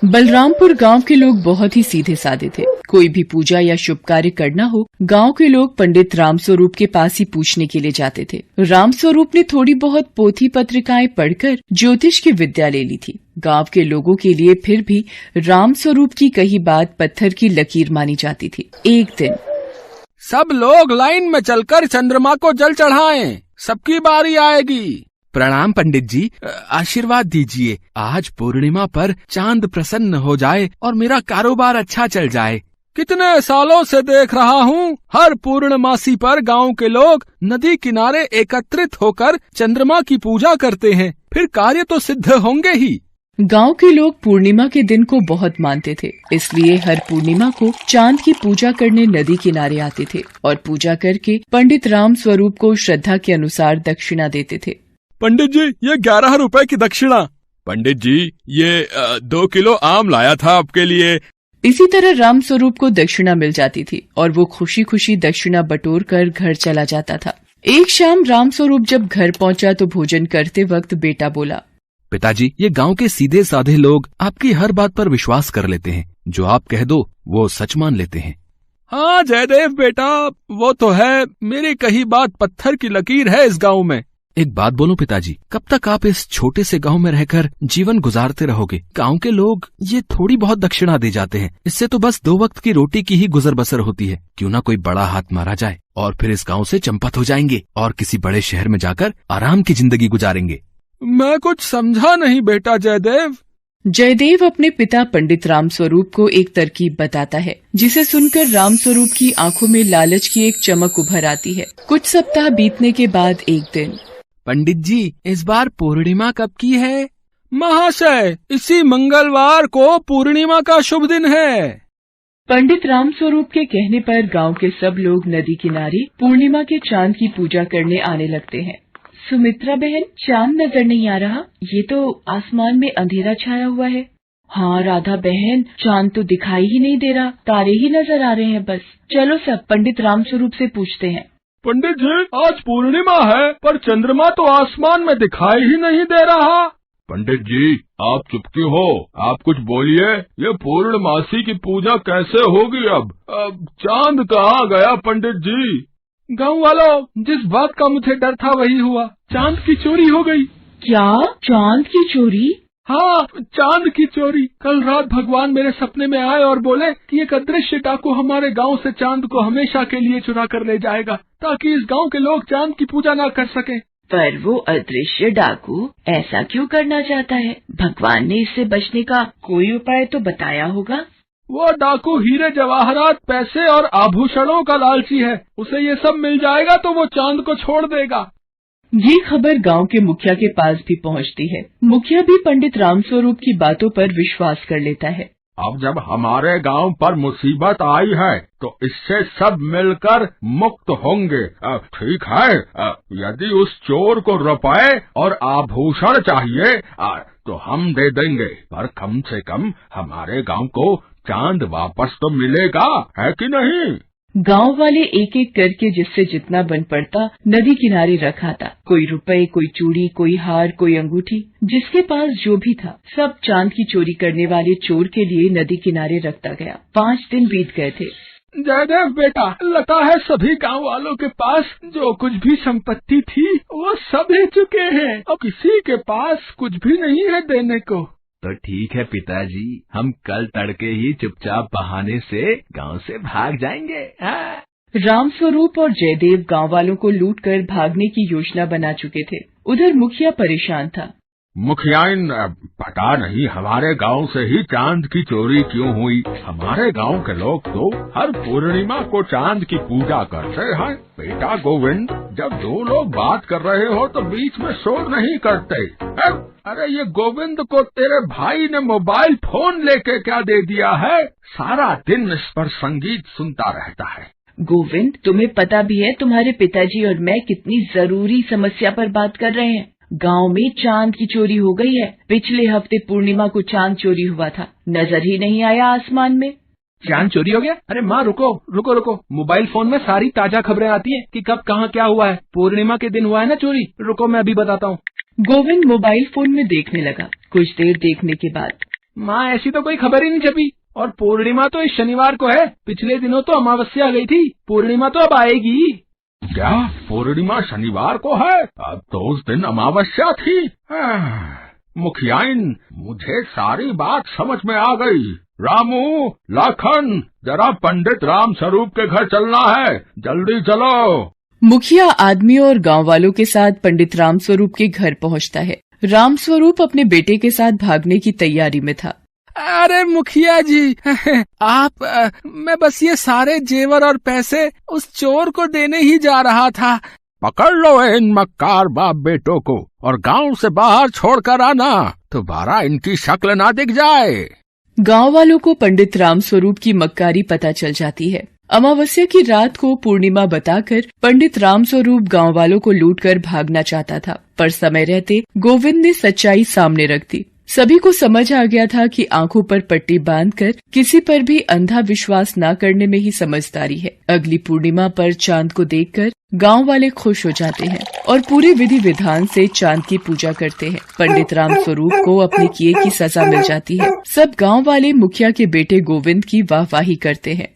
बलरामपुर गांव के लोग बहुत ही सीधे साधे थे। कोई भी पूजा या शुभ कार्य करना हो, गांव के लोग पंडित रामस्वरूप के पास ही पूछने के लिए जाते थे। रामस्वरूप ने थोड़ी बहुत पोथी पत्रिकाएं पढ़कर ज्योतिष की विद्या ले ली थी। गांव के लोगों के लिए फिर भी रामस्वरूप की कही बात पत्थर की लकीर मानी जाती थी। एक दिन सब लोग लाइन में चलकर चंद्रमा को जल चढ़ाएं, सबकी बारी आएगी। प्रणाम पंडित जी, आशीर्वाद दीजिए। आज पूर्णिमा पर चांद प्रसन्न हो जाए और मेरा कारोबार अच्छा चल जाए। कितने सालों से देख रहा हूँ, हर पूर्णमासी पर गांव के लोग नदी किनारे एकत्रित होकर चंद्रमा की पूजा करते हैं, फिर कार्य तो सिद्ध होंगे ही। गांव के लोग पूर्णिमा के दिन को बहुत मानते थे, इसलिए हर पूर्णिमा को चांद की पूजा करने नदी किनारे आते थे और पूजा करके पंडित रामस्वरूप को श्रद्धा के अनुसार दक्षिणा देते थे। पंडित जी, ये 11 रुपए की दक्षिणा। पंडित जी, ये 2 किलो आम लाया था आपके लिए। इसी तरह रामस्वरूप को दक्षिणा मिल जाती थी और वो खुशी खुशी दक्षिणा बटोर कर घर चला जाता था। एक शाम रामस्वरूप जब घर पहुंचा तो भोजन करते वक्त बेटा बोला, पिताजी, ये गांव के सीधे साधे लोग आपकी हर बात पर विश्वास कर लेते हैं। जो आप कह दो वो सच मान लेते हैं। हाँ जयदेव बेटा, वो तो है, मेरी कही बात पत्थर की लकीर है इस गांव में। एक बात बोलूं पिताजी, कब तक आप इस छोटे से गांव में रहकर जीवन गुजारते रहोगे? गांव के लोग ये थोड़ी बहुत दक्षिणा दे जाते हैं, इससे तो बस 2 वक्त की रोटी की ही गुजर बसर होती है। क्यों ना कोई बड़ा हाथ मारा जाए और फिर इस गांव से चंपत हो जाएंगे और किसी बड़े शहर में जाकर आराम की जिंदगी गुजारेंगे। मैं कुछ समझा नहीं बेटा जयदेव। जयदेव अपने पिता पंडित रामस्वरूप को एक तरकीब बताता है, जिसे सुनकर रामस्वरूप की आंखों में लालच की एक चमक उभर आती है। कुछ सप्ताह बीतने के बाद एक दिन, पंडित जी, इस बार पूर्णिमा कब की है? महाशय, इसी मंगलवार को पूर्णिमा का शुभ दिन है। पंडित रामस्वरूप के कहने पर गांव के सब लोग नदी किनारे पूर्णिमा के चांद की पूजा करने आने लगते हैं। सुमित्रा बहन, चांद नजर नहीं आ रहा, ये तो आसमान में अंधेरा छाया हुआ है। हाँ राधा बहन, चांद तो दिखाई ही नहीं दे रहा, तारे ही नजर आ रहे हैं बस। चलो सब पंडित रामस्वरूप से पूछते हैं। पंडित जी, आज पूर्णिमा है पर चंद्रमा तो आसमान में दिखाई ही नहीं दे रहा। पंडित जी, आप चुप क्यों हो? आप कुछ बोलिए। ये पूर्णमासी की पूजा कैसे होगी अब चांद कहाँ गया पंडित जी? गांव वालों, जिस बात का मुझे डर था वही हुआ, चांद की चोरी हो गई। क्या? चांद की चोरी? हाँ, चांद की चोरी। कल रात भगवान मेरे सपने में आए और बोले कि एक अदृश्य डाकू हमारे गांव से चांद को हमेशा के लिए चुरा कर ले जाएगा, ताकि इस गांव के लोग चांद की पूजा ना कर सके। पर वो अदृश्य डाकू ऐसा क्यों करना चाहता है? भगवान ने इससे बचने का कोई उपाय तो बताया होगा। वो डाकू हीरे जवाहरात, पैसे और आभूषणों का लालची है। उसे ये सब मिल जाएगा तो वो चांद को छोड़ देगा। ये खबर गांव के मुखिया के पास भी पहुंचती है। मुखिया भी पंडित रामस्वरूप की बातों पर विश्वास कर लेता है। अब जब हमारे गांव पर मुसीबत आई है तो इससे सब मिलकर मुक्त होंगे। ठीक है, यदि उस चोर को रुपए और आभूषण चाहिए तो हम दे देंगे, पर कम से कम हमारे गांव को चांद वापस तो मिलेगा, है कि नहीं? गांव वाले एक एक करके जिससे जितना बन पड़ता नदी किनारे रखा था। कोई रुपए, कोई चूड़ी, कोई हार, कोई अंगूठी, जिसके पास जो भी था सब चांद की चोरी करने वाले चोर के लिए नदी किनारे रखता गया। 5 दिन बीत गए थे। जयदेव बेटा, लगता है सभी गांव वालों के पास जो कुछ भी संपत्ति थी वो सब ले चुके हैं। अब किसी के पास कुछ भी नहीं है देने को। तो ठीक है पिताजी, हम कल तड़के ही चुपचाप बहाने से गांव से भाग जाएंगे। रामस्वरूप और जयदेव गांव वालों को लूटकर भागने की योजना बना चुके थे। उधर मुखिया परेशान था। मुखियाइन, पता नहीं हमारे गांव से ही चांद की चोरी क्यों हुई। हमारे गांव के लोग तो हर पूर्णिमा को चांद की पूजा करते हैं। बेटा गोविंद, जब 2 लोग बात कर रहे हो तो बीच में शोर नहीं करते। अरे ये गोविंद को तेरे भाई ने मोबाइल फोन लेके क्या दे दिया है? सारा दिन इस पर संगीत सुनता रहता है। गोविंद, तुम्हें पता भी है तुम्हारे पिताजी और मैं कितनी जरूरी समस्या पर बात कर रहे हैं। गांव में चांद की चोरी हो गई है। पिछले हफ्ते पूर्णिमा को चांद चोरी हुआ था, नजर ही नहीं आया आसमान में। चांद चोरी हो गया? अरे माँ, रुको, मोबाइल फोन में सारी ताजा खबरें आती हैं कि कब कहाँ क्या हुआ है। पूर्णिमा के दिन हुआ है ना चोरी। रुको, मैं अभी बताता हूँ। गोविंद मोबाइल फोन में देखने लगा। कुछ देर देखने के बाद, माँ ऐसी तो कोई खबर ही नहीं छपी। और पूर्णिमा तो इस शनिवार को है। पिछले दिनों तो अमावस्या आ गई थी, पूर्णिमा तो अब आएगी। क्या पूर्णिमा शनिवार को है? अब तो उस दिन अमावस्या थी। मुखियाइन, मुझे सारी बात समझ में आ गई। रामू, लाखन, जरा पंडित राम स्वरूप के घर चलना है, जल्दी चलो। मुखिया आदमी और गांव वालों के साथ पंडित राम स्वरूप के घर पहुंचता है। राम स्वरूप अपने बेटे के साथ भागने की तैयारी में था। अरे मुखिया जी, मैं बस ये सारे जेवर और पैसे उस चोर को देने ही जा रहा था। पकड़ लो इन मक्कार बाप बेटों को और गांव से बाहर छोड़कर आना, दोबारा इनकी शक्ल ना दिख जाए। गांव वालों को पंडित राम स्वरूप की मक्कारी पता चल जाती है। अमावस्या की रात को पूर्णिमा बताकर पंडित राम स्वरूप गांव वालों को लूटकर भागना चाहता था, पर समय रहते गोविंद ने सच्चाई सामने रख दी। सभी को समझ आ गया था कि आंखों पर पट्टी बांधकर किसी पर भी अंधा विश्वास न करने में ही समझदारी है। अगली पूर्णिमा पर चांद को देखकर गांव वाले खुश हो जाते हैं और पूरे विधि विधान से चांद की पूजा करते हैं। पंडित राम स्वरूप को अपने किए की सजा मिल जाती है। सब गांव वाले मुखिया के बेटे गोविंद की वाहवाही करते हैं।